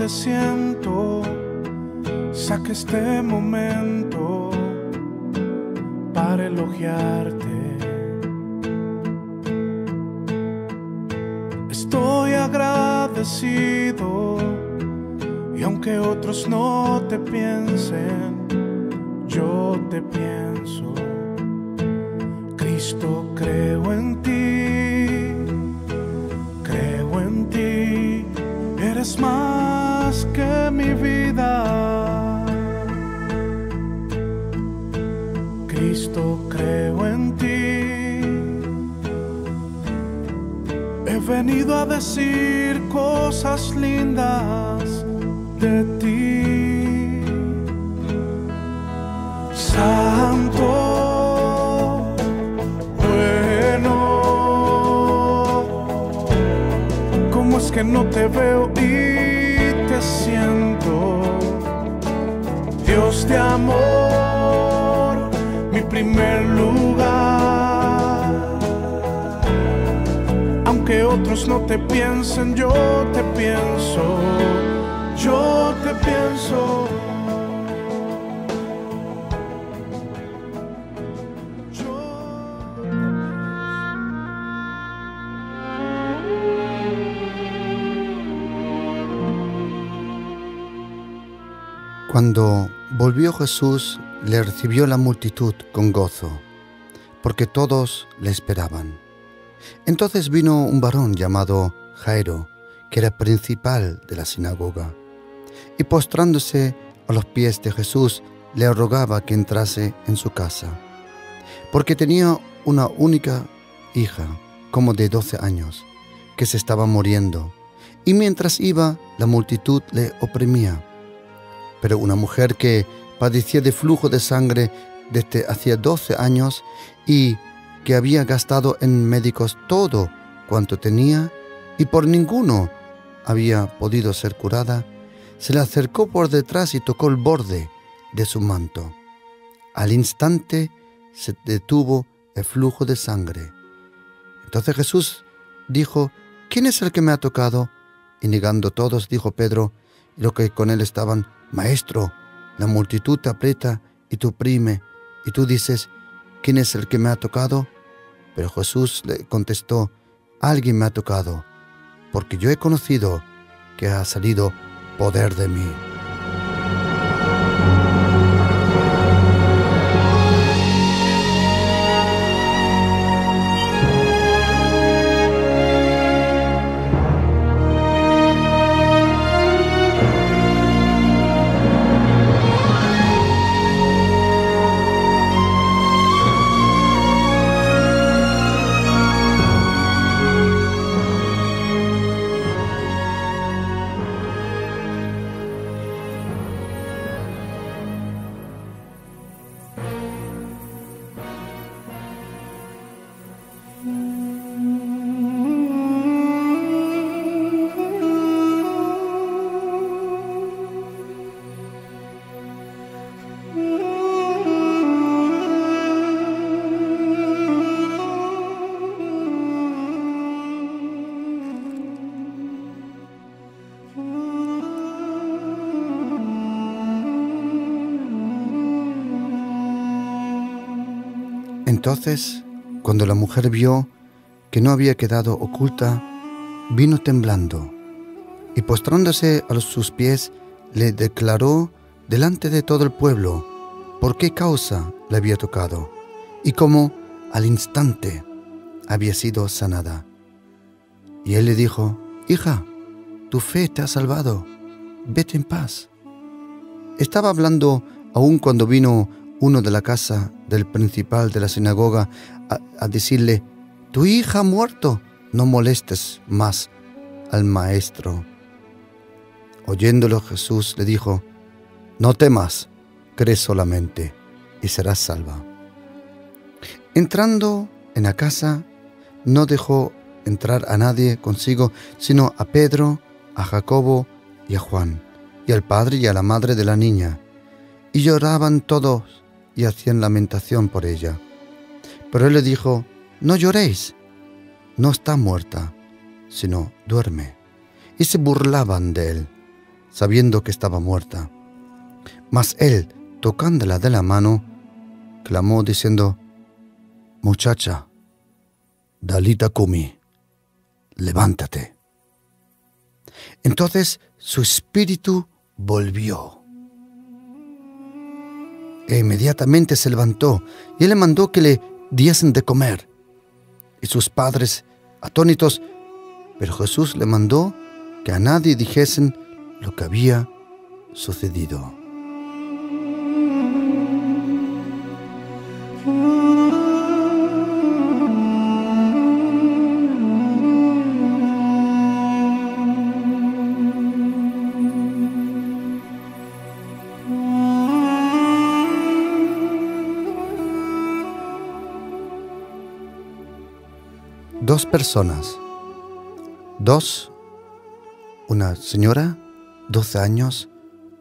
te siento, saca este momento para elogiarte. Estoy agradecido y aunque otros no te piensen, yo te pienso. Cristo, creo en ti, eres más que mi vida. Cristo, creo en ti, he venido a decir cosas lindas de ti. Santo, bueno, ¿cómo es que no te veo y te siento? Dios de amor, mi primer lugar. Aunque otros no te piensen, yo te pienso, yo te pienso. Cuando volvió Jesús, le recibió la multitud con gozo, porque todos le esperaban. Entonces vino un varón llamado Jairo, que era principal de la sinagoga, y postrándose a los pies de Jesús, le rogaba que entrase en su casa, porque tenía una única hija, como de 12 años, que se estaba muriendo, y mientras iba, la multitud le oprimía. Pero una mujer que padecía de flujo de sangre desde hacía 12 años y que había gastado en médicos todo cuanto tenía y por ninguno había podido ser curada, se le acercó por detrás y tocó el borde de su manto. Al instante se detuvo el flujo de sangre. Entonces Jesús dijo: ¿Quién es el que me ha tocado? Y negando todos, dijo Pedro y los que con él estaban: Maestro, la multitud te aprieta y te oprime, y tú dices: ¿quién es el que me ha tocado? Pero Jesús le contestó: alguien me ha tocado, porque yo he conocido que ha salido poder de mí. Entonces, cuando la mujer vio que no había quedado oculta, vino temblando y postrándose a sus pies, le declaró delante de todo el pueblo por qué causa le había tocado y cómo al instante había sido sanada. Y él le dijo: hija, tu fe te ha salvado, vete en paz. Estaba hablando aún cuando vino uno de la casa del principal de la sinagoga a decirle: tu hija ha muerto, no molestes más al maestro. Oyéndolo, Jesús le dijo: no temas, cree solamente y serás salva. Entrando en la casa, no dejó entrar a nadie consigo, sino a Pedro, a Jacobo y a Juan, y al padre y a la madre de la niña. Y lloraban todos y hacían lamentación por ella. Pero él le dijo: no lloréis, no está muerta, sino duerme. Y se burlaban de él. sabiendo que estaba muerta. Mas él, tocándola de la mano, clamó diciendo: «Muchacha, Dalita Kumi, levántate». Entonces su espíritu volvió. E inmediatamente se levantó, y él le mandó que le diesen de comer. Y sus padres, atónitos, pero Jesús le mandó que a nadie dijesen lo que había sucedido. Dos personas, una señora, 12 años,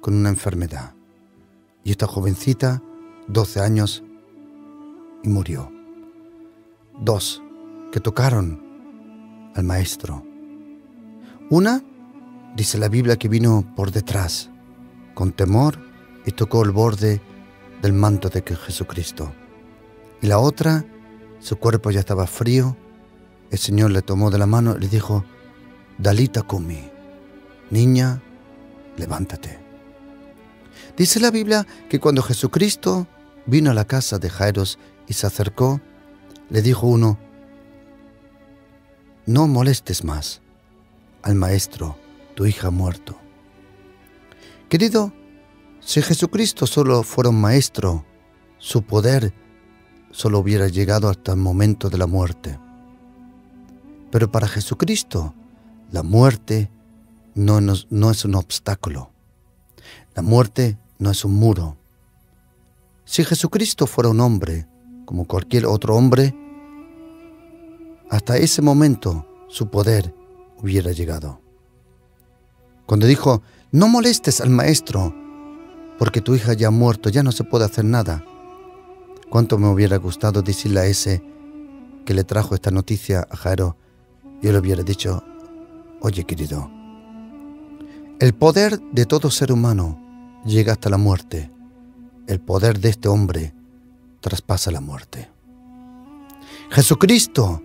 con una enfermedad, y esta jovencita, 12 años, y murió. Dos que tocaron al maestro. Una, dice la Biblia, que vino por detrás, con temor, y tocó el borde del manto de Jesucristo. Y la otra, su cuerpo ya estaba frío. El Señor le tomó de la mano y le dijo: «Dalita Kumi, niña, levántate». Dice la Biblia que cuando Jesucristo vino a la casa de Jairo y se acercó, le dijo uno: «No molestes más al maestro, tu hija ha muerto». Querido, si Jesucristo solo fuera un maestro, su poder solo hubiera llegado hasta el momento de la muerte. Pero para Jesucristo, la muerte no es un obstáculo. La muerte no es un muro. Si Jesucristo fuera un hombre, como cualquier otro hombre, hasta ese momento su poder hubiera llegado. Cuando dijo: «No molestes al maestro, porque tu hija ya ha muerto, ya no se puede hacer nada». ¿Cuánto me hubiera gustado decirle a ese que le trajo esta noticia a Jairo? Yo le hubiera dicho: «Oye, querido, el poder de todo ser humano llega hasta la muerte. El poder de este hombre traspasa la muerte». Jesucristo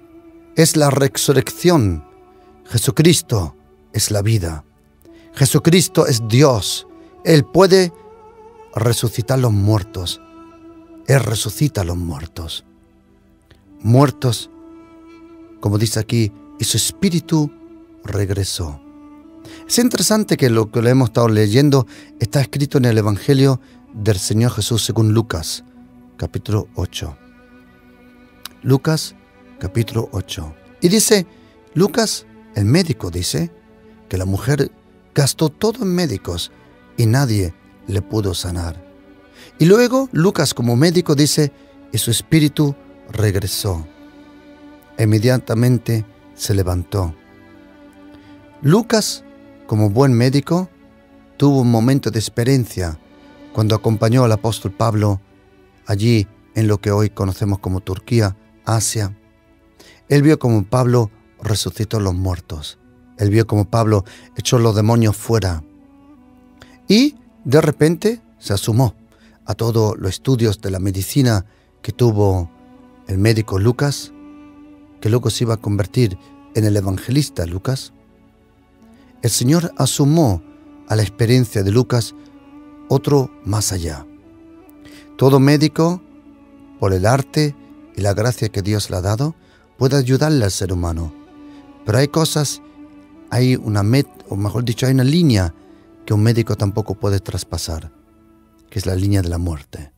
es la resurrección. Jesucristo es la vida. Jesucristo es Dios. Él puede resucitar los muertos. Él resucita a los muertos. Muertos, como dice aquí, y su espíritu regresó. Es interesante que lo que le hemos estado leyendo está escrito en el Evangelio del Señor Jesús según Lucas, capítulo 8. Lucas, capítulo 8. Y dice, Lucas, el médico, dice que la mujer gastó todo en médicos y nadie le pudo sanar. Y luego Lucas, como médico, dice, y su espíritu regresó. Inmediatamente se levantó. Lucas, como buen médico, tuvo un momento de experiencia cuando acompañó al apóstol Pablo allí en lo que hoy conocemos como Turquía, Asia. Él vio como Pablo resucitó a los muertos. Él vio como Pablo echó los demonios fuera. Y de repente se asomó a todos los estudios de la medicina que tuvo el médico Lucas, que luego se iba a convertir en el evangelista Lucas. El Señor asomó a la experiencia de Lucas otro más allá. Todo médico, por el arte y la gracia que Dios le ha dado, puede ayudarle al ser humano. Pero hay cosas, hay una línea que un médico tampoco puede traspasar, que es la línea de la muerte.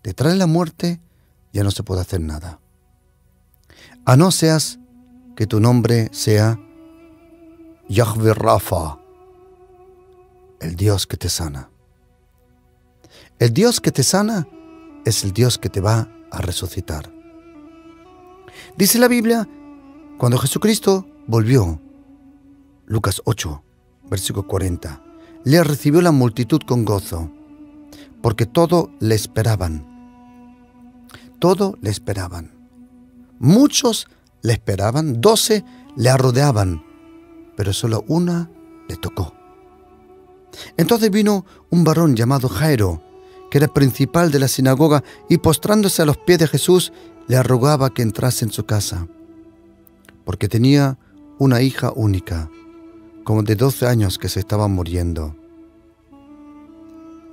Detrás de la muerte ya no se puede hacer nada. A no seas que tu nombre sea Yahweh Rafa, el Dios que te sana. El Dios que te sana es el Dios que te va a resucitar. Dice la Biblia, cuando Jesucristo volvió, Lucas 8, versículo 40, le recibió la multitud con gozo, porque todo le esperaban. Todo le esperaban. Muchos le esperaban, 12 le rodeaban, pero solo una le tocó. Entonces vino un varón llamado Jairo, que era principal de la sinagoga, y postrándose a los pies de Jesús, le rogaba que entrase en su casa, porque tenía una hija única, como de 12 años, que se estaba muriendo.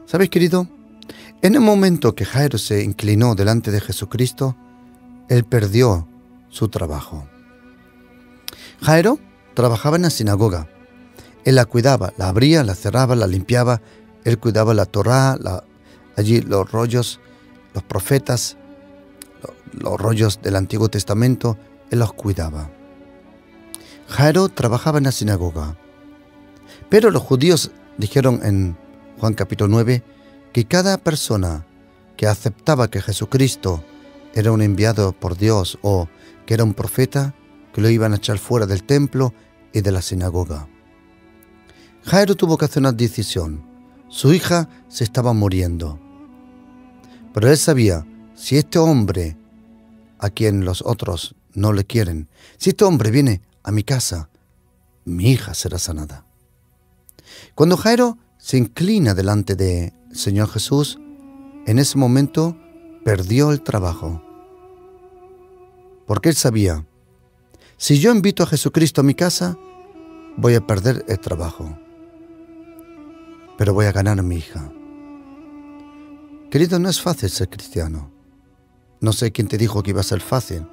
¿Sabes, querido? En el momento que Jairo se inclinó delante de Jesucristo, él perdió su trabajo. Jairo trabajaba en la sinagoga. Él la cuidaba, la abría, la cerraba, la limpiaba. Él cuidaba la Torá, allí los rollos, los profetas, los rollos del Antiguo Testamento. Él los cuidaba. Jairo trabajaba en la sinagoga. Pero los judíos dijeron en Juan capítulo 9 que cada persona que aceptaba que Jesucristo era un enviado por Dios o que era un profeta, que lo iban a echar fuera del templo y de la sinagoga. Jairo tuvo que hacer una decisión. Su hija se estaba muriendo. Pero él sabía, si este hombre, a quien los otros no le quieren, si este hombre viene a mi casa, mi hija será sanada. Cuando Jairo se inclina delante del Señor Jesús, en ese momento perdió el trabajo. Porque él sabía, si yo invito a Jesucristo a mi casa, voy a perder el trabajo, pero voy a ganar a mi hija. Querido, no es fácil ser cristiano. No sé quién te dijo que iba a ser fácil.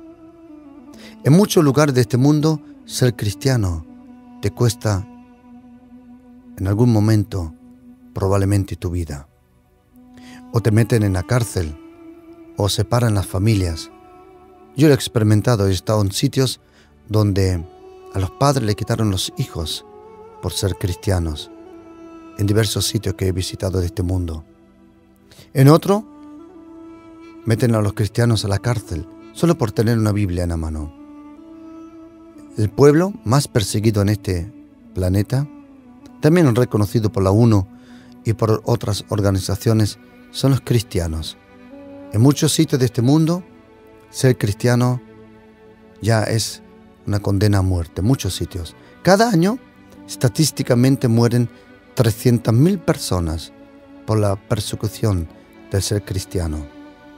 En muchos lugares de este mundo, ser cristiano te cuesta en algún momento probablemente tu vida. O te meten en la cárcel, o separan las familias. Yo lo he experimentado, he estado en sitios donde a los padres le quitaron los hijos por ser cristianos, en diversos sitios que he visitado de este mundo. En otro, meten a los cristianos a la cárcel solo por tener una Biblia en la mano. El pueblo más perseguido en este planeta, también reconocido por la ONU y por otras organizaciones, son los cristianos. En muchos sitios de este mundo, ser cristiano ya es una condena a muerte, en muchos sitios. Cada año, estadísticamente mueren 300.000 personas por la persecución del ser cristiano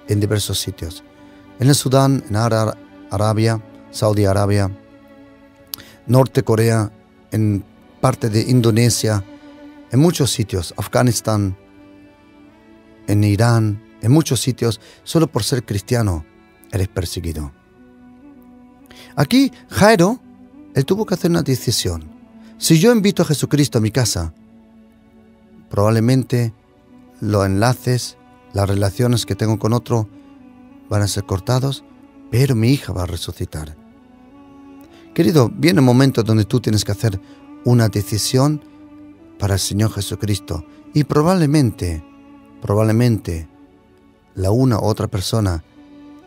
en diversos sitios. En el Sudán, en Arabia, Saudi Arabia, Norte Corea, en parte de Indonesia, en muchos sitios, Afganistán, en Irán, en muchos sitios, solo por ser cristiano eres perseguido. Aquí Jairo, él tuvo que hacer una decisión. Si yo invito a Jesucristo a mi casa, probablemente los enlaces, las relaciones que tengo con otro van a ser cortados, pero mi hija va a resucitar. Querido, viene un momento donde tú tienes que hacer una decisión para el Señor Jesucristo y probablemente la una u otra persona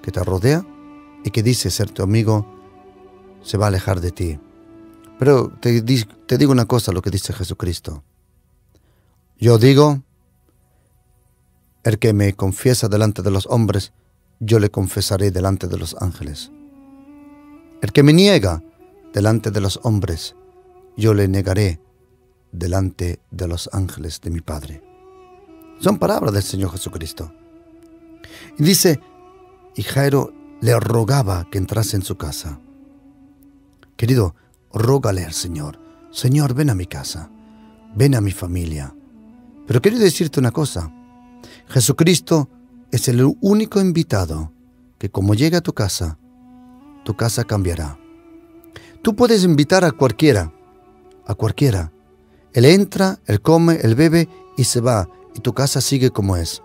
que te rodea y que dice ser tu amigo se va a alejar de ti. Pero te digo una cosa, lo que dice Jesucristo. Yo digo, el que me confiesa delante de los hombres, yo le confesaré delante de los ángeles. El que me niega delante de los hombres, yo le negaré delante de los ángeles de mi Padre. Son palabras del Señor Jesucristo. Y dice, y Jairo le rogaba que entrase en su casa. Querido, rógale al Señor. Señor, ven a mi casa, ven a mi familia. Pero quiero decirte una cosa. Jesucristo es el único invitado que como llega a tu casa cambiará. Tú puedes invitar a cualquiera. Él entra, él come, él bebe y se va, y tu casa sigue como es.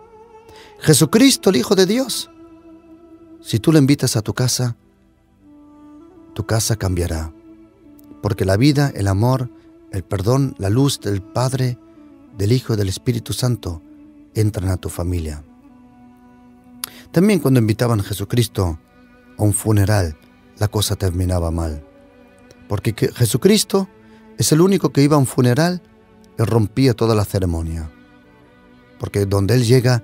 Jesucristo, el Hijo de Dios, si tú le invitas a tu casa cambiará. Porque la vida, el amor, el perdón, la luz del Padre, del Hijo y del Espíritu Santo entran a tu familia. También cuando invitaban a Jesucristo a un funeral, la cosa terminaba mal. Porque Jesucristo es el único que iba a un funeral y rompía toda la ceremonia. Porque donde Él llega,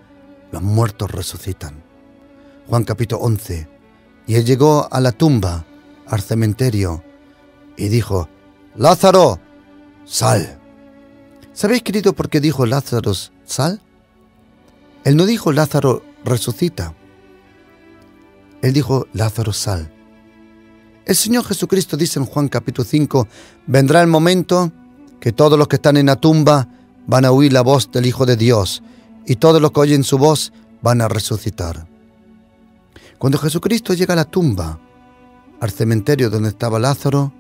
los muertos resucitan. Juan capítulo 11. Y Él llegó a la tumba, al cementerio, y dijo, Lázaro, sal. ¿Sabéis, querido, por qué dijo Lázaro, sal? Él no dijo Lázaro, resucita. Él dijo Lázaro, sal. El Señor Jesucristo dice en Juan capítulo 5, vendrá el momento que todos los que están en la tumba van a oír la voz del Hijo de Dios, y todos los que oyen su voz van a resucitar. Cuando Jesucristo llega a la tumba, al cementerio donde estaba Lázaro,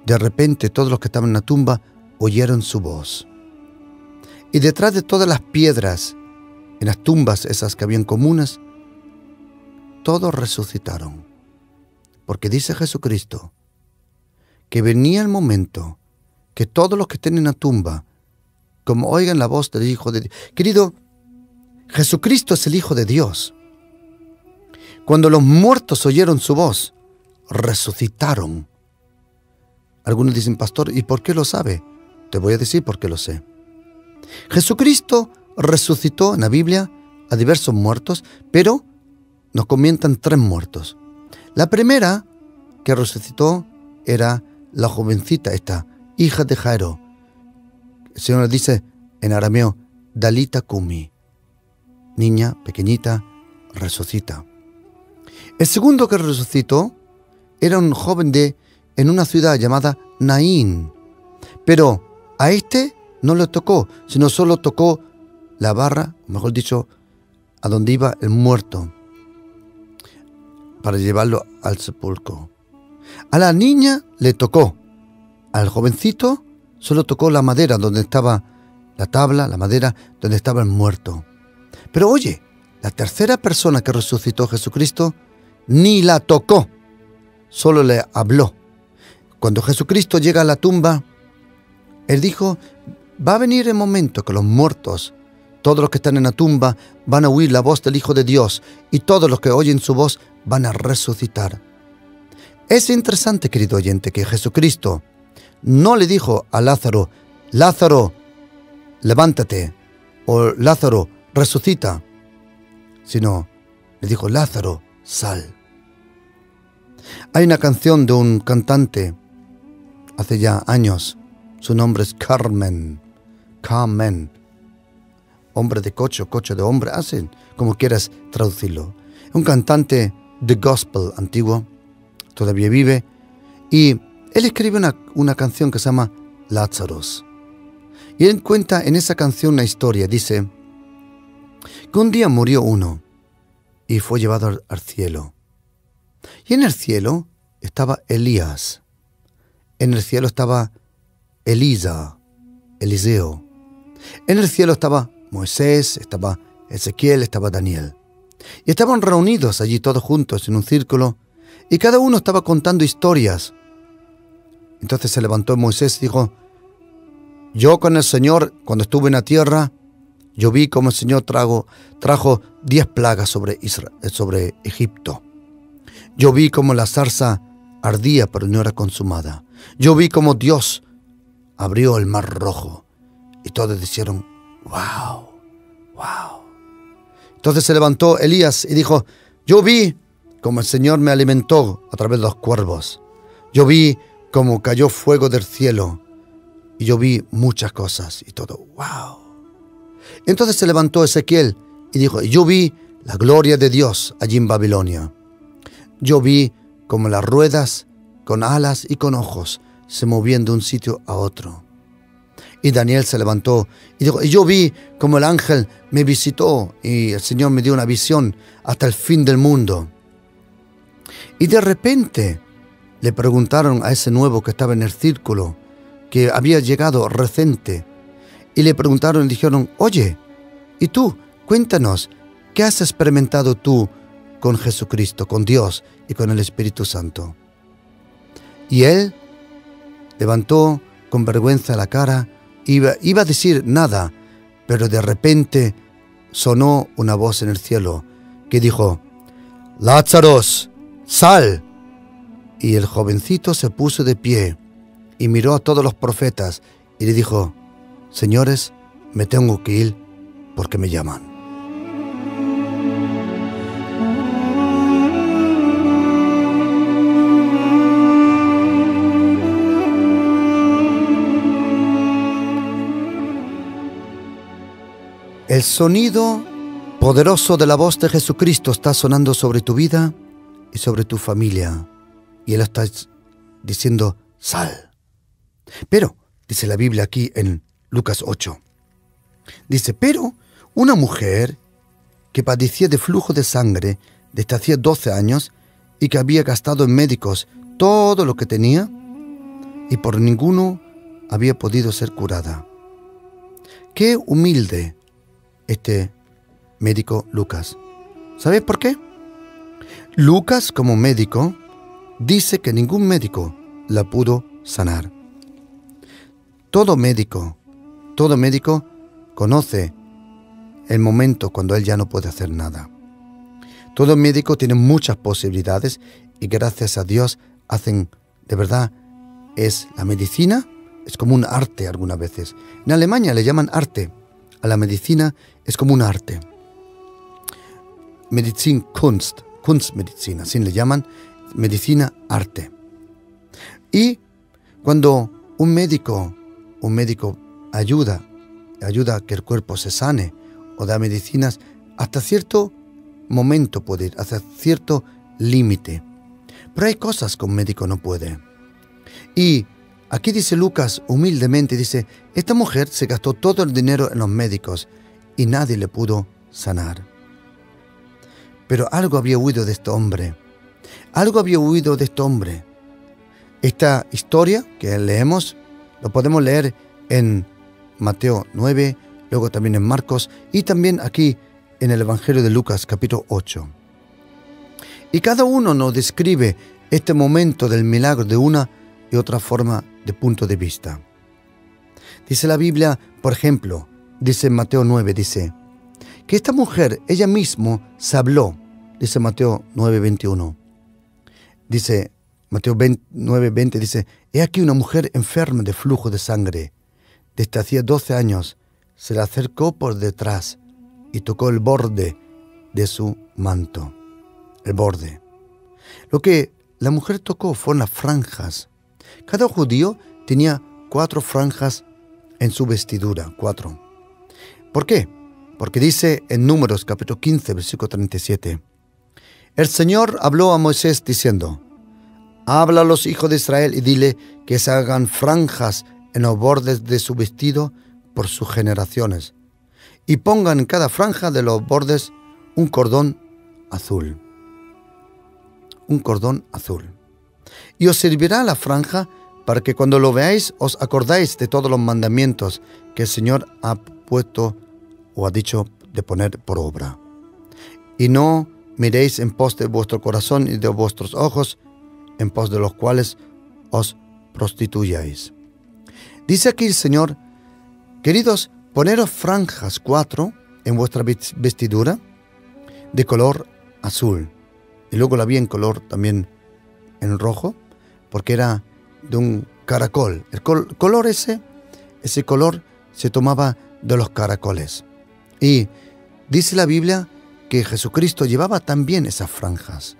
de repente todos los que estaban en la tumba oyeron su voz. Y detrás de todas las piedras, en las tumbas esas que habían comunes, todos resucitaron. Porque dice Jesucristo que venía el momento que todos los que estén en la tumba, como oigan la voz del Hijo de Dios. Querido, Jesucristo es el Hijo de Dios. Cuando los muertos oyeron su voz, resucitaron. Algunos dicen, pastor, ¿y por qué lo sabe? Te voy a decir por qué lo sé. Jesucristo resucitó en la Biblia a diversos muertos, pero nos comentan 3 muertos. La primera que resucitó era la jovencita esta, hija de Jairo. El Señor dice en arameo, Dalita Kumi. Niña pequeñita, resucita. El segundo que resucitó era un joven en una ciudad llamada Naín. Pero a este no le tocó, sino solo tocó la barra, mejor dicho, a donde iba el muerto, para llevarlo al sepulcro. A la niña le tocó. Al jovencito solo tocó la madera donde estaba la tabla, la madera donde estaba el muerto. Pero oye, la tercera persona que resucitó Jesucristo ni la tocó, solo le habló. Cuando Jesucristo llega a la tumba, Él dijo, va a venir el momento que los muertos, todos los que están en la tumba, van a oír la voz del Hijo de Dios, y todos los que oyen su voz van a resucitar. Es interesante, querido oyente, que Jesucristo no le dijo a Lázaro, Lázaro, levántate, o Lázaro, resucita, sino le dijo, Lázaro, sal. Hay una canción de un cantante, hace ya años, su nombre es Carmen, hombre de coche, coche de hombre, hacen como quieras traducirlo. Un cantante de gospel antiguo, todavía vive, y él escribe una canción que se llama Lazarus. Y él cuenta en esa canción una historia, dice que un día murió uno y fue llevado al cielo. Y en el cielo estaba Elías, en el cielo estaba Eliseo, en el cielo estaba Moisés, estaba Ezequiel, estaba Daniel. Y estaban reunidos allí todos juntos en un círculo, y cada uno estaba contando historias. Entonces se levantó Moisés y dijo, yo con el Señor, cuando estuve en la tierra, yo vi cómo el Señor trajo 10 plagas sobre Egipto. Yo vi cómo la zarza ardía, pero no era consumada. Yo vi cómo Dios abrió el mar rojo. Y todos dijeron, wow, wow. Entonces se levantó Elías y dijo, yo vi cómo el Señor me alimentó a través de los cuervos. Yo vi cómo cayó fuego del cielo. Y yo vi muchas cosas. Y todo, wow. Entonces se levantó Ezequiel y dijo, yo vi la gloria de Dios allí en Babilonia. Yo vi como las ruedas con alas y con ojos se movían de un sitio a otro. Y Daniel se levantó y dijo, yo vi como el ángel me visitó y el Señor me dio una visión hasta el fin del mundo. Y de repente le preguntaron a ese nuevo que estaba en el círculo, que había llegado reciente, y le preguntaron y dijeron, oye, ¿y tú? Cuéntanos, ¿qué has experimentado tú con Jesucristo, con Dios y con el Espíritu Santo? Y él levantó con vergüenza la cara, iba a decir nada, pero de repente sonó una voz en el cielo que dijo, Lázaros, sal. Y el jovencito se puso de pie y miró a todos los profetas y le dijo, señores, me tengo que ir porque me llaman. El sonido poderoso de la voz de Jesucristo está sonando sobre tu vida y sobre tu familia. Y Él está diciendo, sal. Pero, dice la Biblia aquí en Lucas 8, dice, pero una mujer que padecía de flujo de sangre desde hacía 12 años y que había gastado en médicos todo lo que tenía y por ninguno había podido ser curada. Qué humilde este médico Lucas. ¿Sabes por qué? Lucas, como médico, dice que ningún médico la pudo sanar. Todo médico conoce el momento cuando él ya no puede hacer nada. Todo médico tiene muchas posibilidades y gracias a Dios hacen, de verdad, es la medicina, es como un arte algunas veces. En Alemania le llaman arte. A la medicina es como un arte. Medizin Kunst, Kunstmedizin, así le llaman, medicina arte. Y cuando un médico ayuda a que el cuerpo se sane o da medicinas, hasta cierto momento puede ir, hasta cierto límite. Pero hay cosas que un médico no puede. Y aquí dice Lucas humildemente, dice, esta mujer se gastó todo el dinero en los médicos y nadie le pudo sanar. Pero algo había huido de este hombre. Algo había huido de este hombre. Esta historia que leemos, lo podemos leer en Mateo 9, luego también en Marcos y también aquí en el Evangelio de Lucas, capítulo 8. Y cada uno nos describe este momento del milagro de una y otra forma de punto de vista. Dice la Biblia, por ejemplo, dice en Mateo 9, dice, que esta mujer, ella misma se habló, dice Mateo 9, 21. Dice Mateo 9, 20, dice, he aquí una mujer enferma de flujo de sangre. Desde hacía 12 años se le acercó por detrás y tocó el borde de su manto. El borde. Lo que la mujer tocó fueron las franjas. Cada judío tenía 4 franjas en su vestidura, 4. ¿Por qué? Porque dice en Números capítulo 15, versículo 37, el Señor habló a Moisés diciendo, habla a los hijos de Israel y dile que se hagan franjas en los bordes de su vestido por sus generaciones, y pongan en cada franja de los bordes un cordón azul. Un cordón azul. Y os servirá la franja para que cuando lo veáis os acordáis de todos los mandamientos que el Señor ha puesto o ha dicho de poner por obra. Y no miréis en pos de vuestro corazón y de vuestros ojos, en pos de los cuales os prostituyáis. Dice aquí el Señor, queridos, poneros franjas 4 en vuestra vestidura de color azul. Y luego la vi en color también en rojo, porque era de un caracol. El color ese color se tomaba de los caracoles. Y dice la Biblia que Jesucristo llevaba también esas franjas.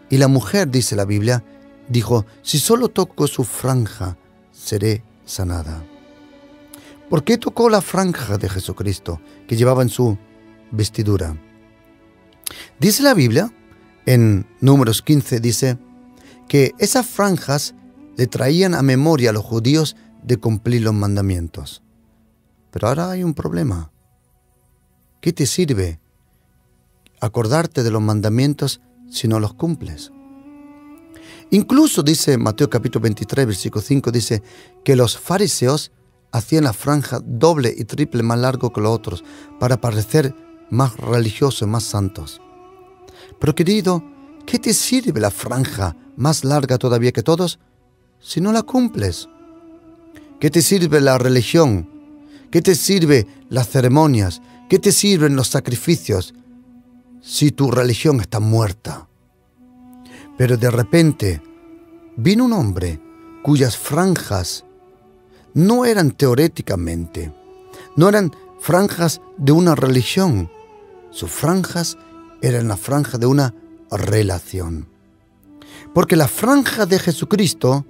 Y la mujer, dice la Biblia, dijo, si solo toco su franja, seré sanada. ¿Por qué tocó la franja de Jesucristo que llevaba en su vestidura? Dice la Biblia, en Números 15, dice que esas franjas le traían a memoria a los judíos de cumplir los mandamientos. Pero ahora hay un problema. ¿Qué te sirve acordarte de los mandamientos si no los cumples? Incluso dice Mateo capítulo 23, versículo 5, dice que los fariseos hacían la franja doble y triple más largo que los otros para parecer más religiosos, más santos. Pero querido, ¿qué te sirve la franja más larga todavía que todos si no la cumples? ¿Qué te sirve la religión? ¿Qué te sirve las ceremonias? ¿Qué te sirven los sacrificios si tu religión está muerta? Pero de repente vino un hombre cuyas franjas no eran teóricamente, no eran franjas de una religión. Sus franjas eran la franja de una relación. Porque la franja de Jesucristo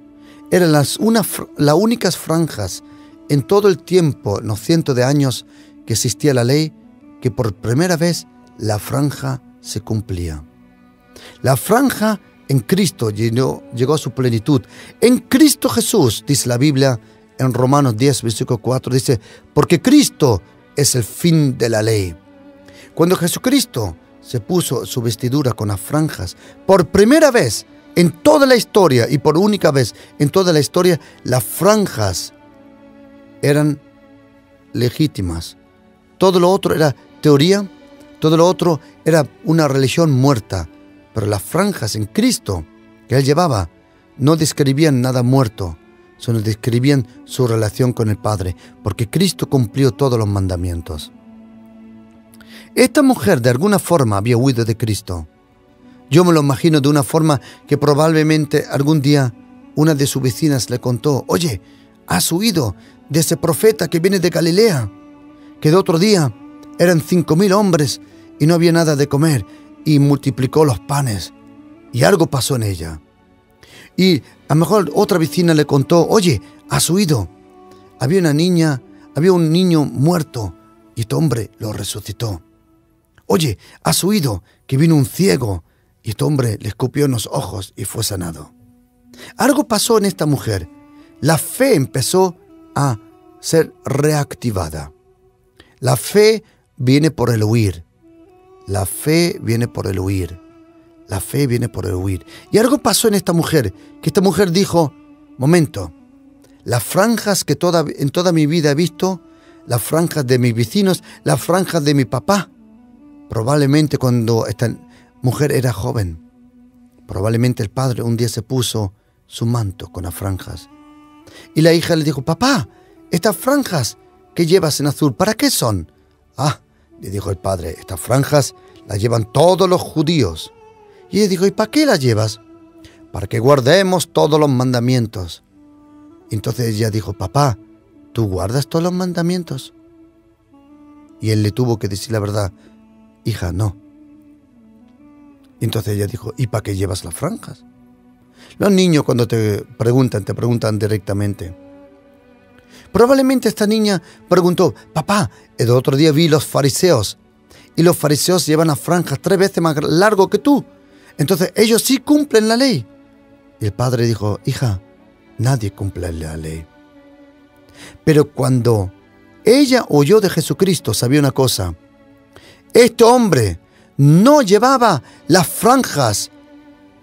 eran las únicas franjas en todo el tiempo, en los cientos de años que existía la ley, que por primera vez la franja se cumplía. La franja en Cristo llegó a su plenitud. En Cristo Jesús, dice la Biblia en Romanos 10, versículo 4, dice, porque Cristo es el fin de la ley. Cuando Jesucristo se puso su vestidura con las franjas, por primera vez en toda la historia y por única vez en toda la historia, las franjas eran legítimas. Todo lo otro era teoría, todo lo otro era una religión muerta. Pero las franjas en Cristo que Él llevaba no describían nada muerto, sino describían su relación con el Padre, porque Cristo cumplió todos los mandamientos. Esta mujer de alguna forma había huido de Cristo. Yo me lo imagino de una forma que probablemente algún día una de sus vecinas le contó, oye, ¿has huido de ese profeta que viene de Galilea? Que de otro día eran 5,000 hombres y no había nada de comer y multiplicó los panes y algo pasó en ella. Y a lo mejor otra vecina le contó, oye, ¿has huido? Había un niño muerto y este hombre lo resucitó. Oye, ¿has oído que vino un ciego y este hombre le escupió en los ojos y fue sanado? Algo pasó en esta mujer. La fe empezó a ser reactivada. La fe viene por el huir. La fe viene por el huir. La fe viene por el huir. Y algo pasó en esta mujer, que esta mujer dijo, momento, las franjas que en toda mi vida he visto, las franjas de mis vecinos, las franjas de mi papá, probablemente cuando esta mujer era joven, probablemente el padre un día se puso su manto con las franjas. Y la hija le dijo, papá, estas franjas que llevas en azul, ¿para qué son? Ah, le dijo el padre, estas franjas las llevan todos los judíos. Y ella dijo, ¿y para qué las llevas? Para que guardemos todos los mandamientos. Entonces ella dijo, papá, ¿tú guardas todos los mandamientos? Y él le tuvo que decir la verdad, hija, no. Entonces ella dijo, ¿y para qué llevas las franjas? Los niños cuando te preguntan directamente. Probablemente esta niña preguntó, papá, el otro día vi los fariseos y los fariseos llevan las franjas 3 veces más largo que tú. Entonces ellos sí cumplen la ley. Y el padre dijo, hija, nadie cumple la ley. Pero cuando ella oyó de Jesucristo, sabía una cosa. Este hombre no llevaba las franjas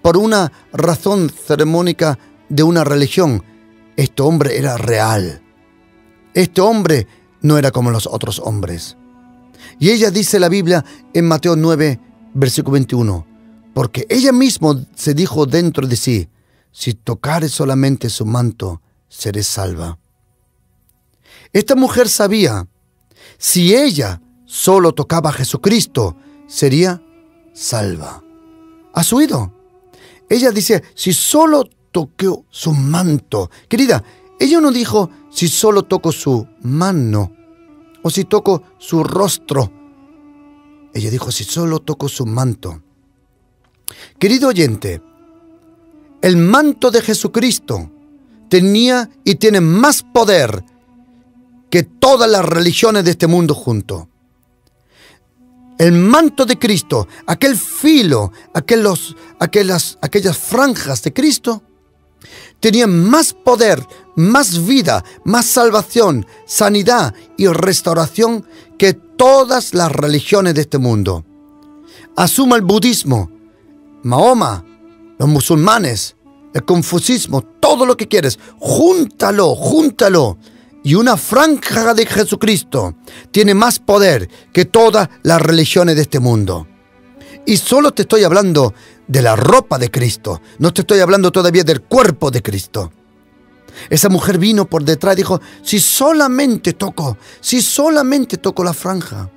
por una razón ceremónica de una religión. Este hombre era real. Este hombre no era como los otros hombres. Y ella dice la Biblia en Mateo 9, versículo 21, porque ella misma se dijo dentro de sí, si tocare solamente su manto, seré salva. Esta mujer sabía, si ella solo tocaba a Jesucristo, sería salva. ¿Has oído? Ella dice, si solo toqué su manto. Querida, ella no dijo, si solo toco su mano, o si toco su rostro. Ella dijo, si solo toco su manto. Querido oyente, el manto de Jesucristo tenía y tiene más poder que todas las religiones de este mundo junto. El manto de Cristo, aquel filo, aquellas franjas de Cristo, tenían más poder, más vida, más salvación, sanidad y restauración que todas las religiones de este mundo. Asuma el budismo, Mahoma, los musulmanes, el confucismo, todo lo que quieres, júntalo. Y una franja de Jesucristo tiene más poder que todas las religiones de este mundo. Y solo te estoy hablando de la ropa de Cristo. No te estoy hablando todavía del cuerpo de Cristo. Esa mujer vino por detrás y dijo, si solamente toco la franja.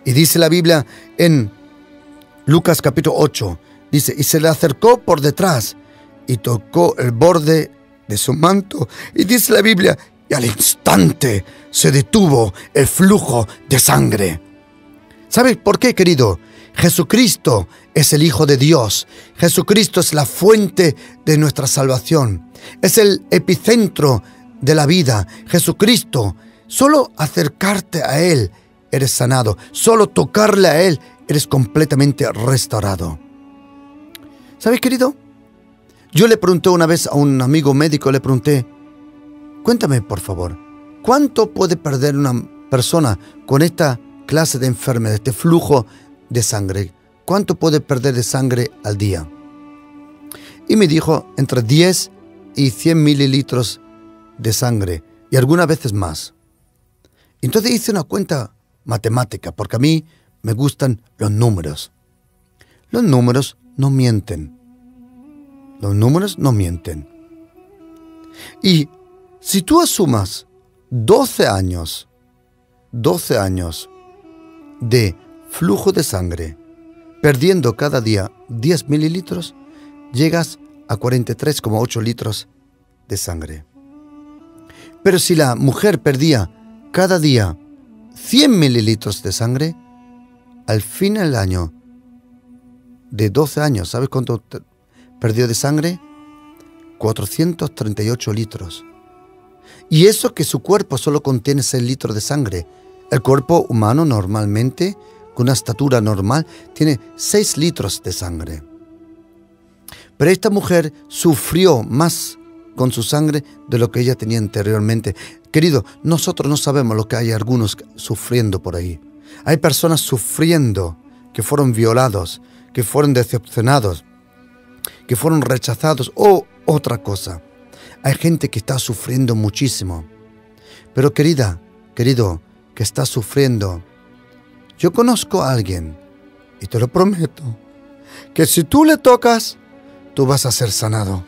Y dice la Biblia en Lucas capítulo 8, dice, y se le acercó por detrás y tocó el borde de su manto. Y dice la Biblia, y al instante se detuvo el flujo de sangre. ¿Sabes por qué, querido? Jesucristo es el Hijo de Dios. Jesucristo es la fuente de nuestra salvación. Es el epicentro de la vida. Jesucristo, solo acercarte a Él eres sanado. Solo tocarle a Él, eres completamente restaurado. ¿Sabes, querido? Yo le pregunté una vez a un amigo médico, le pregunté, cuéntame, por favor, ¿cuánto puede perder una persona con esta clase de enfermedad, este flujo de sangre? ¿Cuánto puede perder de sangre al día? Y me dijo, entre 10 y 100 mililitros de sangre, y algunas veces más. Entonces hice una cuenta matemática, porque a mí me gustan los números. Los números no mienten. Los números no mienten. Y si tú asumas 12 años de flujo de sangre, perdiendo cada día 10 mililitros, llegas a 43,8 litros de sangre. Pero si la mujer perdía cada día 100 mililitros de sangre, al fin del año de 12 años, ¿sabes cuánto perdió de sangre? 438 litros. Y eso que su cuerpo solo contiene 6 litros de sangre. El cuerpo humano normalmente, con una estatura normal, tiene 6 litros de sangre. Pero esta mujer sufrió más con su sangre de lo que ella tenía anteriormente. Querido, nosotros no sabemos lo que hay algunos sufriendo por ahí. Hay personas sufriendo que fueron violados, que fueron decepcionados, que fueron rechazados o otra cosa. Hay gente que está sufriendo muchísimo. Pero querido, que está sufriendo, yo conozco a alguien, y te lo prometo, que si tú le tocas, tú vas a ser sanado.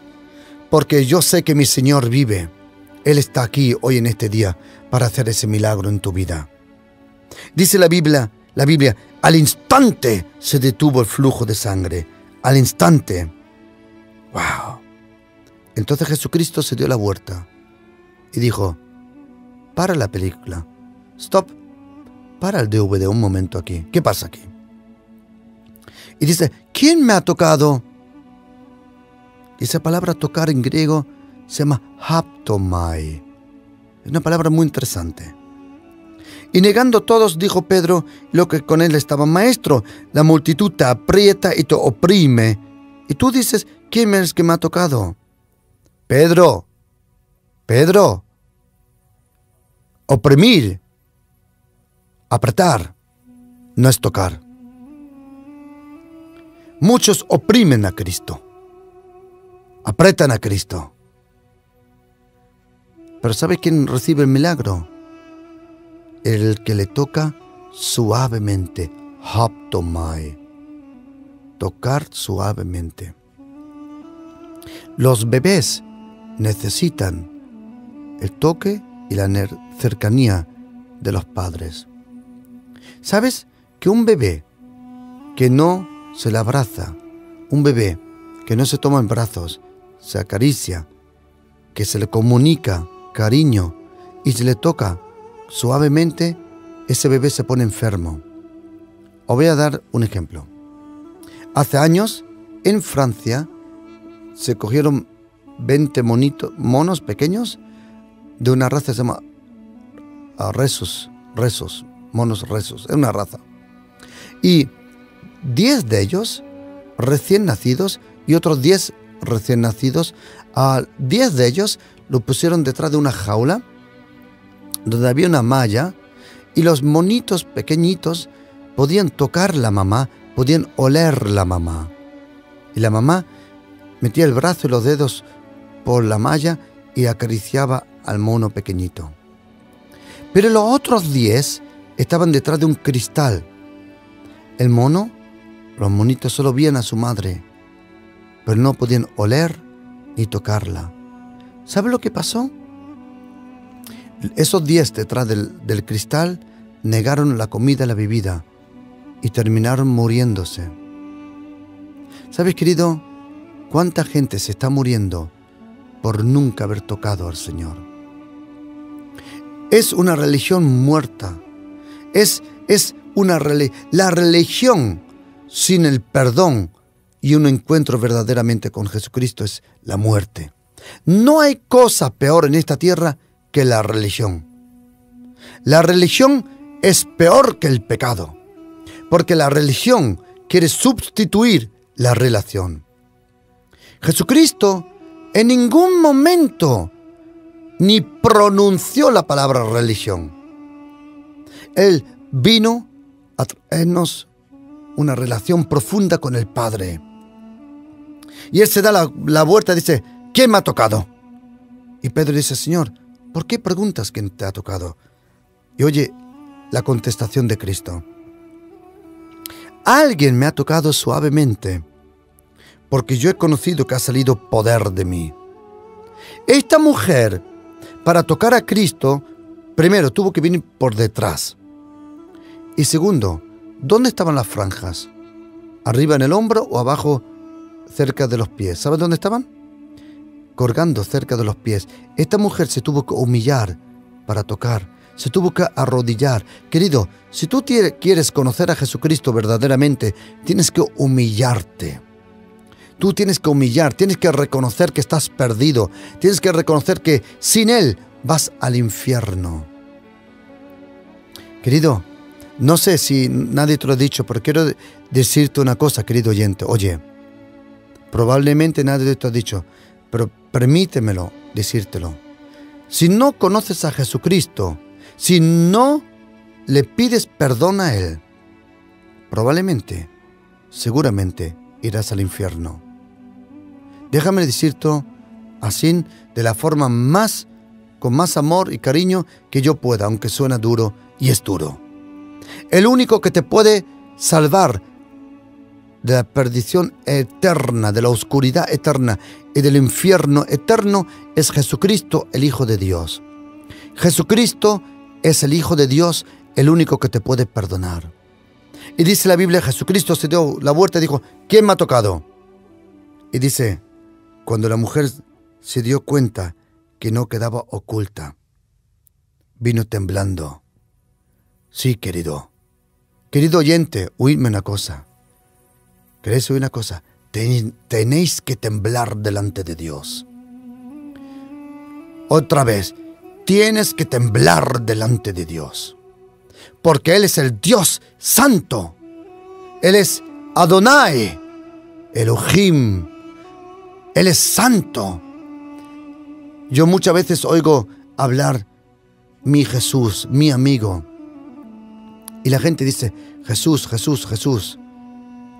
Porque yo sé que mi Señor vive. Él está aquí hoy en este día para hacer ese milagro en tu vida. Dice la Biblia, al instante se detuvo el flujo de sangre. Al instante. ¡Wow! Entonces Jesucristo se dio la vuelta y dijo, para la película. Stop. Para el DVD un momento aquí. ¿Qué pasa aquí? Y dice, ¿quién me ha tocado? Y esa palabra tocar en griego se llama haptomai. Es una palabra muy interesante. Y negando todos, dijo Pedro, lo que con él estaba, maestro, la multitud te aprieta y te oprime. Y tú dices, ¿quién es que me ha tocado? Pedro, oprimir, apretar, no es tocar. Muchos oprimen a Cristo. Apretan a Cristo. Pero ¿sabe quién recibe el milagro? El que le toca suavemente. Haptomai. Tocar suavemente. Los bebés necesitan el toque y la cercanía de los padres. ¿Sabes que un bebé que no se le abraza, un bebé que no se toma en brazos, se acaricia, que se le comunica cariño y se le toca suavemente, ese bebé se pone enfermo? Os voy a dar un ejemplo. Hace años, en Francia, se cogieron 20 monos pequeños de una raza que se llama monos resus, es una raza. Y 10 de ellos recién nacidos y otros 10 recién nacidos, a 10 de ellos lo pusieron detrás de una jaula donde había una malla y los monitos pequeñitos podían tocar la mamá, podían oler la mamá. Y la mamá metía el brazo y los dedos por la malla y acariciaba al mono pequeñito. Pero los otros 10 estaban detrás de un cristal. Los monitos solo veían a su madre, pero no podían oler ni tocarla. ¿Sabe lo que pasó? Esos 10 detrás del cristal negaron la comida y la bebida y terminaron muriéndose. ¿Sabes, querido? ¿Cuánta gente se está muriendo por nunca haber tocado al Señor? Es una religión muerta. La religión sin el perdón y un encuentro verdaderamente con Jesucristo es la muerte. No hay cosa peor en esta tierra que la religión. La religión es peor que el pecado, porque la religión quiere sustituir la relación. Jesucristo en ningún momento ni pronunció la palabra religión. Él vino a traernos una relación profunda con el Padre. Y Él se da la vuelta y dice, ¿quién me ha tocado? Y Pedro dice, Señor, ¿por qué preguntas quién te ha tocado? Y oye la contestación de Cristo. Alguien me ha tocado suavemente, porque yo he conocido que ha salido poder de mí. Esta mujer, para tocar a Cristo, primero tuvo que venir por detrás. Y segundo, ¿dónde estaban las franjas? ¿Arriba en el hombro o abajo cerca de los pies? ¿Sabes dónde estaban? Colgando cerca de los pies. Esta mujer se tuvo que humillar para tocar, se tuvo que arrodillar. Querido, si tú quieres conocer a Jesucristo verdaderamente, tienes que humillarte. Tú tienes que humillar, tienes que reconocer que estás perdido, tienes que reconocer que sin Él vas al infierno. Querido, no sé si nadie te lo ha dicho, pero quiero decirte una cosa, querido oyente. Oye, probablemente nadie te lo ha dicho, pero permítemelo decírtelo. Si no conoces a Jesucristo, si no le pides perdón a Él, probablemente, seguramente, irás al infierno. Déjame decirte así, de la forma con más amor y cariño que yo pueda, aunque suena duro, y es duro. El único que te puede salvar de la perdición eterna, de la oscuridad eterna y del infierno eterno es Jesucristo, el Hijo de Dios. Jesucristo es el Hijo de Dios, el único que te puede perdonar. Y dice la Biblia, Jesucristo se dio la vuelta y dijo, ¿quién me ha tocado? Y dice, cuando la mujer se dio cuenta que no quedaba oculta, vino temblando. Sí, querido oyente, oídme una cosa. ¿Queréis oír una cosa? Tenéis que temblar delante de Dios. Otra vez, tienes que temblar delante de Dios. Porque Él es el Dios santo. Él es Adonai, Elohim. Él es santo. Yo muchas veces oigo hablar mi Jesús, mi amigo. Y la gente dice, Jesús, Jesús, Jesús.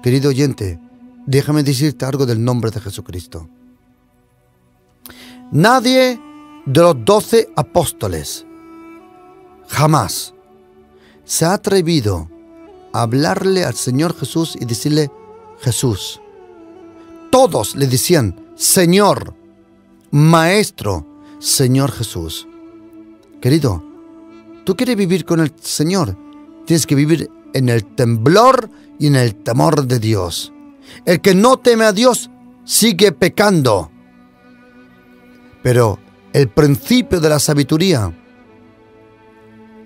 Querido oyente, déjame decirte algo del nombre de Jesucristo. Nadie de los 12 apóstoles jamás se ha atrevido a hablarle al Señor Jesús y decirle, Jesús. Todos le decían, Señor, Maestro, Señor Jesús. Querido, ¿tú quieres vivir con el Señor? Tienes que vivir en el temblor y en el temor de Dios. El que no teme a Dios sigue pecando. Pero el principio de la sabiduría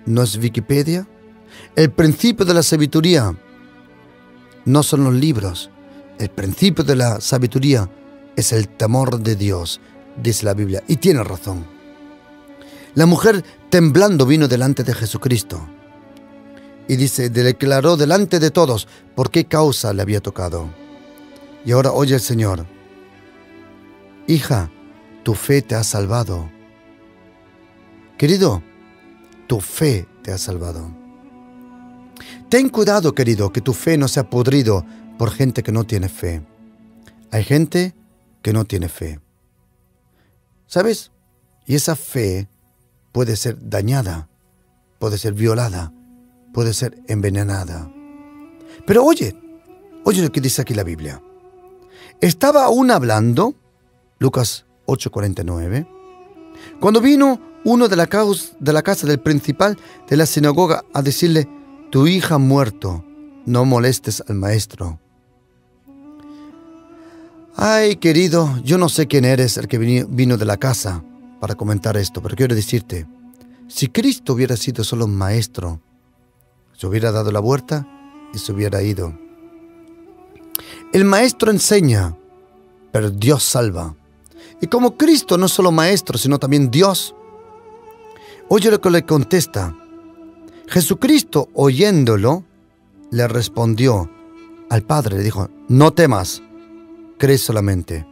no es Wikipedia. El principio de la sabiduría no son los libros. El principio de la sabiduría es el temor de Dios, dice la Biblia. Y tiene razón. La mujer temblando vino delante de Jesucristo. Y dice, declaró delante de todos por qué causa le había tocado. Y ahora oye el Señor. Hija, tu fe te ha salvado. Querido, tu fe te ha salvado. Ten cuidado, querido, que tu fe no sea podrido por gente que no tiene fe. Hay gente que no tiene fe. ¿Sabes? Y esa fe puede ser dañada, puede ser violada, puede ser envenenada. Pero oye lo que dice aquí la Biblia. Estaba aún hablando, Lucas 8:49, cuando vino uno de la casa del principal de la sinagoga a decirle, tu hija ha muerto, no molestes al maestro. Ay, querido, yo no sé quién eres el que vino de la casa para comentar esto, pero quiero decirte, si Cristo hubiera sido solo un maestro, se hubiera dado la vuelta y se hubiera ido. El maestro enseña, pero Dios salva. Y como Cristo no es solo maestro, sino también Dios, oye lo que le contesta. Jesucristo, oyéndolo, le respondió al Padre, le dijo: no temas, cree solamente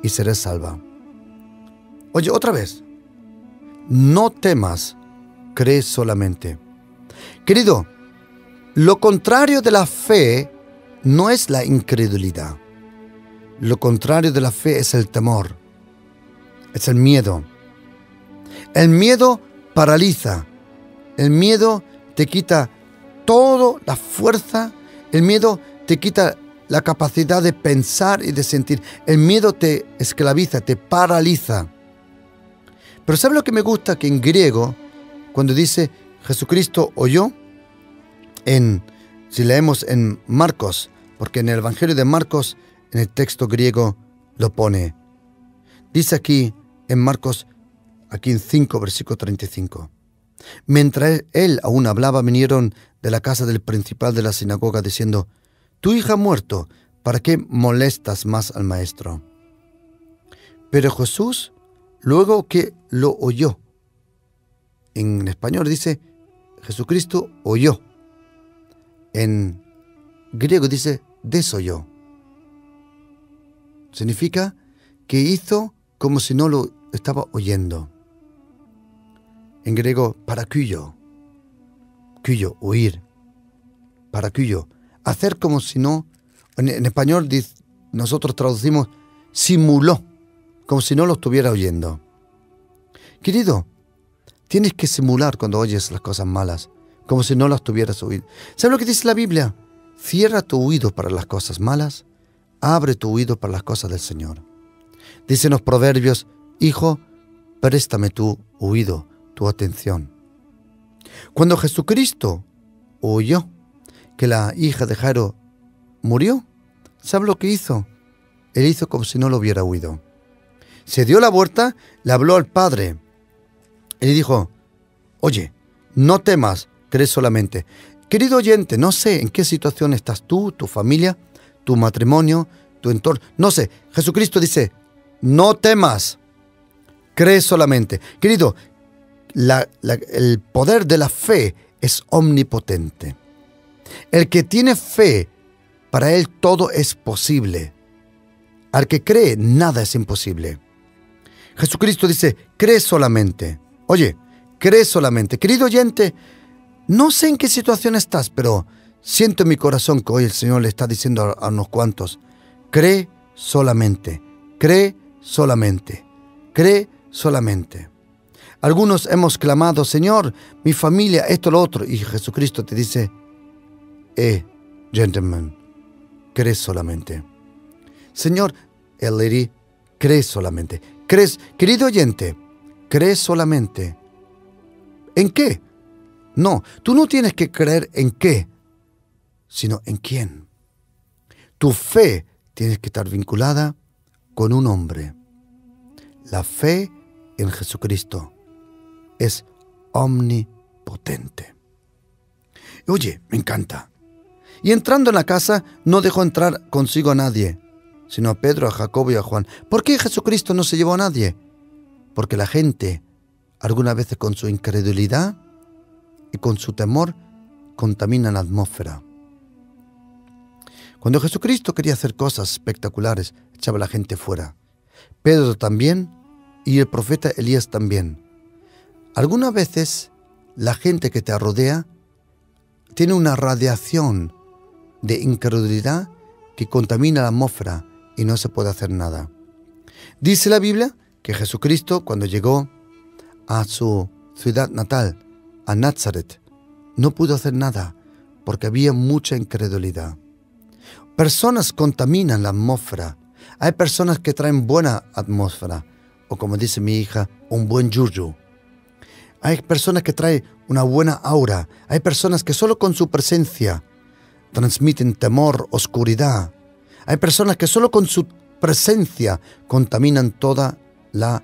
y serás salva. Oye, otra vez, no temas, cree solamente. Querido, lo contrario de la fe no es la incredulidad. Lo contrario de la fe es el temor, es el miedo. El miedo paraliza, el miedo te quita toda la fuerza, el miedo te quita la capacidad de pensar y de sentir. El miedo te esclaviza, te paraliza. Pero ¿sabe lo que me gusta? Que en griego, cuando dice Jesucristo oyó, si leemos en Marcos, porque en el Evangelio de Marcos, en el texto griego lo pone. Dice aquí en Marcos, aquí en 5, versículo 35. Mientras él aún hablaba, vinieron de la casa del principal de la sinagoga diciendo: tu hija ha muerto, ¿para qué molestas más al maestro? Pero Jesús, luego que lo oyó, en español dice Jesucristo oyó, en griego dice desoyó. Significa que hizo como si no lo estaba oyendo. En griego, parakuyo, huir, parakuyo, hacer como si no. En español nosotros traducimos simuló, como si no lo estuviera oyendo. Querido, tienes que simular cuando oyes las cosas malas, como si no las tuvieras oído. ¿Sabes lo que dice la Biblia? Cierra tu oído para las cosas malas, abre tu oído para las cosas del Señor. Dicen los proverbios: hijo, préstame tu oído, tu atención. Cuando Jesucristo oyó que la hija de Jairo murió, ¿sabe lo que hizo? Él hizo como si no lo hubiera oído. Se dio la vuelta, le habló al Padre y le dijo: oye, no temas, cree solamente. Querido oyente, no sé en qué situación estás tú, tu familia, tu matrimonio, tu entorno, no sé. Jesucristo dice: no temas, cree solamente. Querido, el poder de la fe es omnipotente. El que tiene fe, para él todo es posible. Al que cree, nada es imposible. Jesucristo dice: cree solamente. Oye, cree solamente. Querido oyente, no sé en qué situación estás, pero siento en mi corazón que hoy el Señor le está diciendo a unos cuantos: cree solamente, cree solamente, cree solamente. Algunos hemos clamado: Señor, mi familia, esto, lo otro. Y Jesucristo te dice: gentleman, cree solamente. Señor, lady, cree solamente. ¿Crees? Querido oyente, cree solamente. ¿En qué? No, tú no tienes que creer en qué, sino en quién. Tu fe tiene que estar vinculada con un hombre. La fe en Jesucristo es omnipotente. Oye, me encanta. Y entrando en la casa, no dejó entrar consigo a nadie, sino a Pedro, a Jacobo y a Juan. ¿Por qué Jesucristo no se llevó a nadie? Porque la gente, algunas veces con su incredulidad y con su temor, contamina la atmósfera. Cuando Jesucristo quería hacer cosas espectaculares, echaba a la gente fuera. Pedro también, y el profeta Elías también. Algunas veces la gente que te rodea tiene una radiación de incredulidad que contamina la atmósfera y no se puede hacer nada. Dice la Biblia que Jesucristo, cuando llegó a su ciudad natal, a Nazaret, no pudo hacer nada porque había mucha incredulidad. Personas contaminan la atmósfera. Hay personas que traen buena atmósfera, o como dice mi hija, un buen yuyu. Hay personas que traen una buena aura. Hay personas que solo con su presencia transmiten temor, oscuridad. Hay personas que solo con su presencia contaminan toda la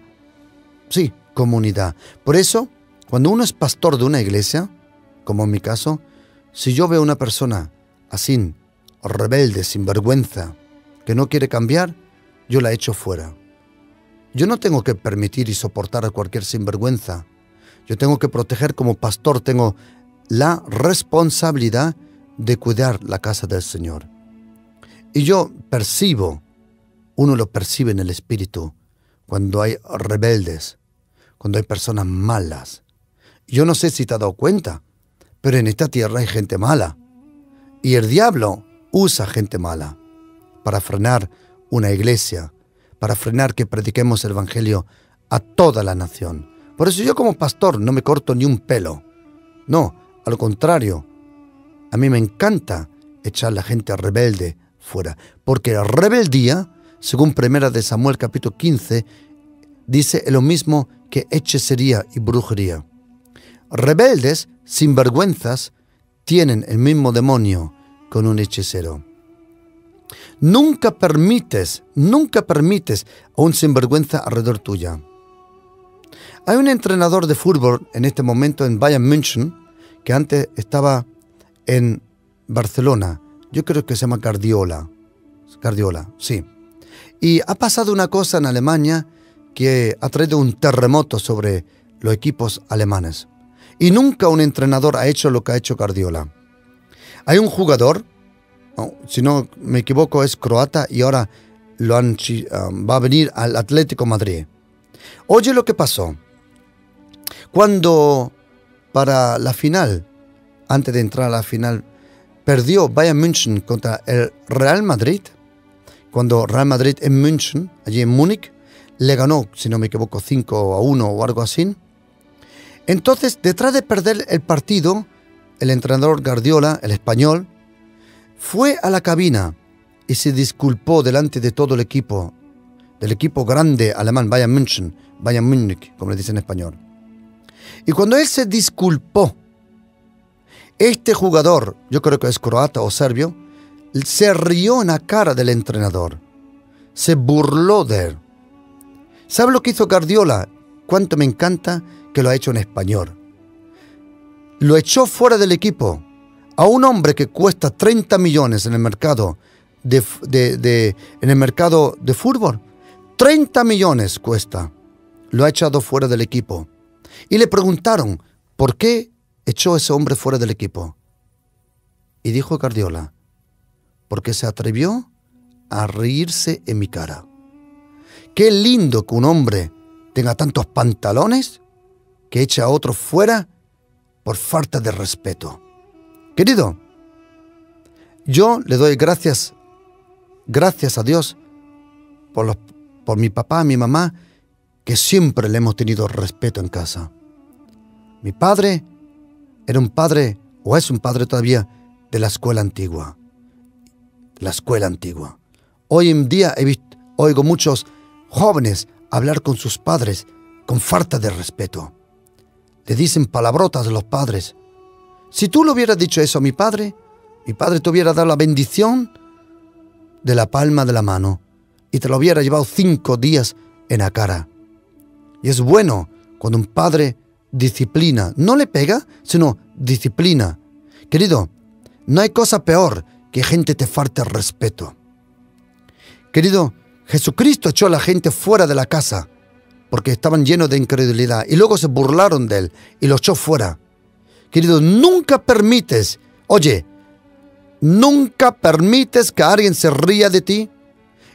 comunidad. Por eso, cuando uno es pastor de una iglesia, como en mi caso, si yo veo una persona así, rebelde, sinvergüenza, que no quiere cambiar, yo la echo fuera. Yo no tengo que permitir y soportar a cualquier sinvergüenza. Yo tengo que proteger, como pastor, tengo la responsabilidad de cuidar la casa del Señor. Y yo percibo, uno lo percibe en el espíritu, cuando hay rebeldes, cuando hay personas malas. Yo no sé si te has dado cuenta, pero en esta tierra hay gente mala. Y el diablo usa gente mala para frenar una iglesia, para frenar que prediquemos el evangelio a toda la nación. Por eso yo como pastor no me corto ni un pelo. No, al contrario, a mí me encanta echar a la gente rebelde fuera, porque la rebeldía, según 1 de Samuel capítulo 15, dice lo mismo que hechicería y brujería. Rebeldes, sinvergüenzas, tienen el mismo demonio con un hechicero. Nunca permites a un sinvergüenza alrededor tuya. Hay un entrenador de fútbol en este momento en Bayern München, que antes estaba en Barcelona. Yo creo que se llama Guardiola, sí. Y ha pasado una cosa en Alemania que ha traído un terremoto sobre los equipos alemanes. Y nunca un entrenador ha hecho lo que ha hecho Guardiola. Hay un jugador, si no me equivoco es croata y ahora va a venir al Atlético Madrid. Oye lo que pasó. Cuando para la final, antes de entrar a la final, perdió Bayern München contra el Real Madrid, cuando Real Madrid en München, allí en Múnich, le ganó, si no me equivoco, 5-1 o algo así. Entonces, detrás de perder el partido, el entrenador Guardiola, el español, fue a la cabina y se disculpó delante de todo el equipo, del equipo grande alemán, Bayern Múnich, como le dicen en español. Y cuando él se disculpó, este jugador, yo creo que es croata o serbio, se rió en la cara del entrenador, se burló de él. ¿Sabe lo que hizo Guardiola? Cuánto me encanta que lo ha hecho en español. Lo echó fuera del equipo. A un hombre que cuesta 30 millones en el mercado en el mercado de fútbol. 30 millones cuesta. Lo ha echado fuera del equipo. Y le preguntaron, ¿por qué echó a ese hombre fuera del equipo? Y dijo Guardiola, porque se atrevió a reírse en mi cara. Qué lindo que un hombre tenga tantos pantalones que eche a otro fuera por falta de respeto. Querido, yo le doy gracias a Dios por mi papá, mi mamá, que siempre le hemos tenido respeto en casa. Mi padre era un padre, o es un padre todavía, de la escuela antigua. Hoy en día oigo muchos jóvenes hablar con sus padres con falta de respeto. Le dicen palabrotas a los padres. Si tú le hubieras dicho eso a mi padre te hubiera dado la bendición de la palma de la mano y te lo hubiera llevado 5 días en la cara. Y es bueno cuando un padre disciplina, no le pega, sino disciplina. Querido, no hay cosa peor que gente te falte respeto. Querido, Jesucristo echó a la gente fuera de la casa porque estaban llenos de incredulidad y luego se burlaron de él y lo echó fuera. Querido, nunca permites que alguien se ría de ti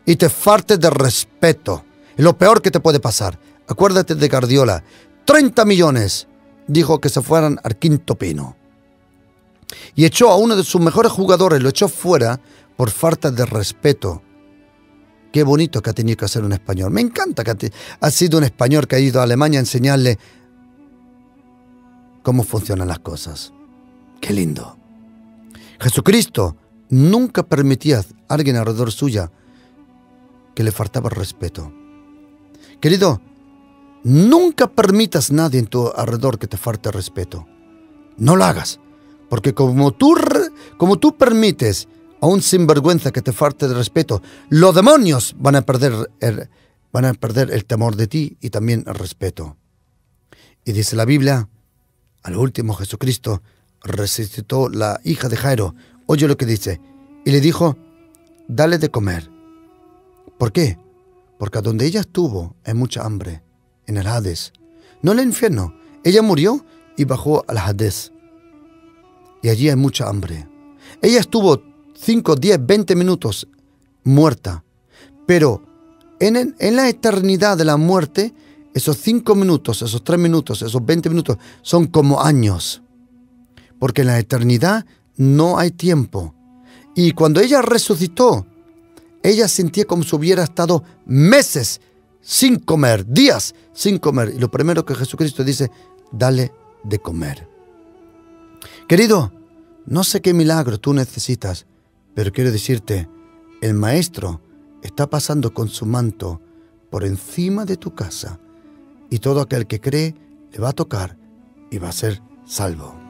y te falte de respeto. Es lo peor que te puede pasar. Acuérdate de Guardiola. 30 millones dijo que se fueran al quinto pino. Y echó a uno de sus mejores jugadores, lo echó fuera por falta de respeto. Qué bonito que ha tenido que hacer un español. Me encanta que ha sido un español que ha ido a Alemania a enseñarle cómo funcionan las cosas. Qué lindo. Jesucristo nunca permitía a alguien alrededor suya que le faltaba respeto. Querido, nunca permitas a nadie en tu alrededor que te falte respeto. No lo hagas, porque como tú permites a un sinvergüenza que te falte de respeto, los demonios van a perder el temor de ti y también el respeto. Y dice la Biblia, al último Jesucristo resucitó la hija de Jairo. Oye lo que dice. Y le dijo, dale de comer. ¿Por qué? Porque a donde ella estuvo hay mucha hambre, en el Hades. No en el infierno. Ella murió y bajó al Hades. y allí hay mucha hambre. Ella estuvo 5, 10, 20 minutos muerta, pero en la eternidad de la muerte, esos 5 minutos, esos 3 minutos, esos 20 minutos son como años, porque en la eternidad no hay tiempo. Y cuando ella resucitó, ella sentía como si hubiera estado meses sin comer, días sin comer. Y lo primero que Jesucristo dice, dale de comer. Querido, no sé qué milagro tú necesitas, pero quiero decirte, el Maestro está pasando con su manto por encima de tu casa, y todo aquel que cree le va a tocar y va a ser salvo.